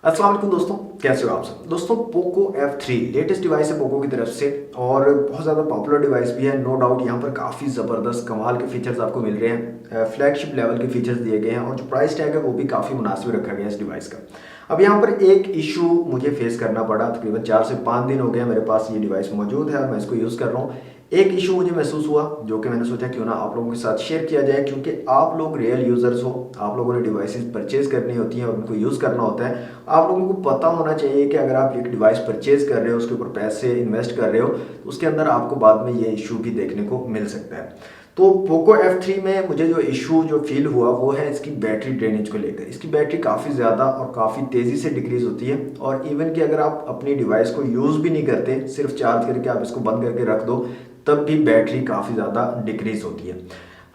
अस्सलाम वालेकुम दोस्तों, कैसे हो आप सब। दोस्तों पोको F3 लेटेस्ट डिवाइस है पोको की तरफ से और बहुत ज़्यादा पॉपुलर डिवाइस भी है। नो डाउट यहाँ पर काफ़ी ज़बरदस्त कमाल के फीचर्स आपको मिल रहे हैं, फ्लैगशिप लेवल के फीचर्स दिए गए हैं और जो प्राइस टैग है वो भी काफ़ी मुनासिब रखा गया है इस डिवाइस का। अब यहाँ पर एक इशू मुझे फेस करना पड़ा, तकरीबन 4 से 5 दिन हो गए मेरे पास ये डिवाइस मौजूद है और मैं इसको यूज़ कर रहा हूँ। एक इशू मुझे महसूस हुआ जो कि मैंने सोचा क्यों ना आप लोगों के साथ शेयर किया जाए, क्योंकि आप लोग रियल यूज़र्स हो, आप लोगों ने डिवाइसेस परचेज करनी होती हैं और उनको यूज़ करना होता है। आप लोगों को पता होना चाहिए कि अगर आप एक डिवाइस परचेज कर रहे हो, उसके ऊपर पैसे इन्वेस्ट कर रहे हो, तो उसके अंदर आपको बाद में ये इशू भी देखने को मिल सकता है। तो पोको F3 में मुझे जो इशू जो फील हुआ वो है इसकी बैटरी ड्रेनेज को लेकर। इसकी बैटरी काफ़ी ज़्यादा और काफ़ी तेज़ी से डिक्रीज़ होती है और इवन कि अगर आप अपनी डिवाइस को यूज़ भी नहीं करते, सिर्फ चार्ज करके आप इसको बंद करके रख दो, तब भी बैटरी काफ़ी ज़्यादा डिक्रीज़ होती है।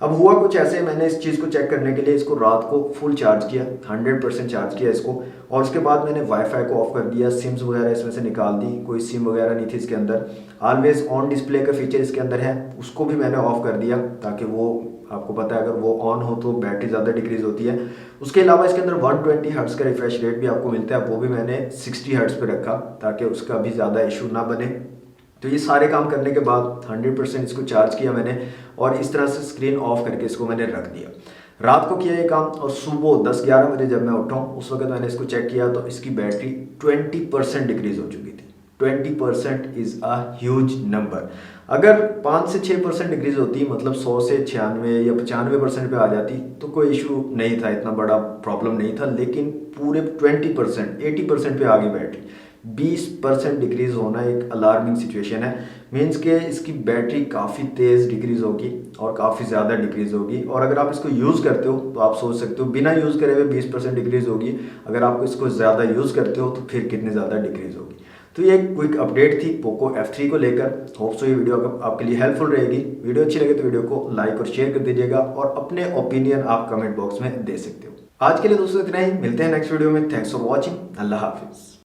अब हुआ कुछ ऐसे, मैंने इस चीज़ को चेक करने के लिए इसको रात को फुल चार्ज किया, 100% चार्ज किया इसको, और उसके बाद मैंने वाईफाई को ऑफ कर दिया, सिम्स वगैरह इसमें से निकाल दी, कोई सिम वगैरह नहीं थी इसके अंदर। ऑलवेज ऑन डिस्प्ले का फीचर इसके अंदर है, उसको भी मैंने ऑफ कर दिया ताकि वो, आपको पता है अगर वो ऑन हो तो बैटरी ज़्यादा डिक्रीज़ होती है। उसके अलावा इसके अंदर 120 हर्ट्ज़ का रिफ्रेश रेट भी आपको मिलता है, वो भी मैंने 60 हर्ट्ज़ पे रखा ताकि उसका भी ज़्यादा इशू ना बने। तो ये सारे काम करने के बाद 100% इसको चार्ज किया मैंने और इस तरह से स्क्रीन ऑफ करके इसको मैंने रख दिया। रात को किया ये काम और सुबह 10-11 बजे जब मैं उठा हूँ उस वक्त मैंने इसको चेक किया तो इसकी बैटरी 20% डिक्रीज हो चुकी थी। 20% इज़ अ ह्यूज नंबर। अगर 5 से 6% डिक्रीज होती, मतलब 100 से 96 या 95% पे आ जाती तो कोई इशू नहीं था, इतना बड़ा प्रॉब्लम नहीं था। लेकिन पूरे 20%, 80% पे आ गई बैटरी। 20% डिक्रीज़ होना एक अलार्मिंग सिचुएशन है। मीन्स के इसकी बैटरी काफ़ी तेज़ डिक्रीज़ होगी और काफ़ी ज़्यादा डिक्रीज़ होगी। और अगर आप इसको यूज़ करते हो तो आप सोच सकते हो बिना यूज़ करे हुए 20% डिक्रीज़ होगी, अगर आप इसको ज़्यादा यूज़ करते हो तो फिर कितनी ज़्यादा डिक्रीज़ होगी। तो ये एक क्विक अपडेट थी पोको F3 को लेकर। होप सो ये वीडियो आपके लिए हेल्पफुल रहेगी। वीडियो अच्छी लगे तो वीडियो को लाइक और शेयर कर दीजिएगा और अपने ओपिनियन आप कमेंट बॉक्स में दे सकते हो। आज के लिए दोस्तों इतना ही, मिलते हैं नेक्स्ट वीडियो में। थैंक्स फॉर वॉचिंग, अल्लाह हाफिज़।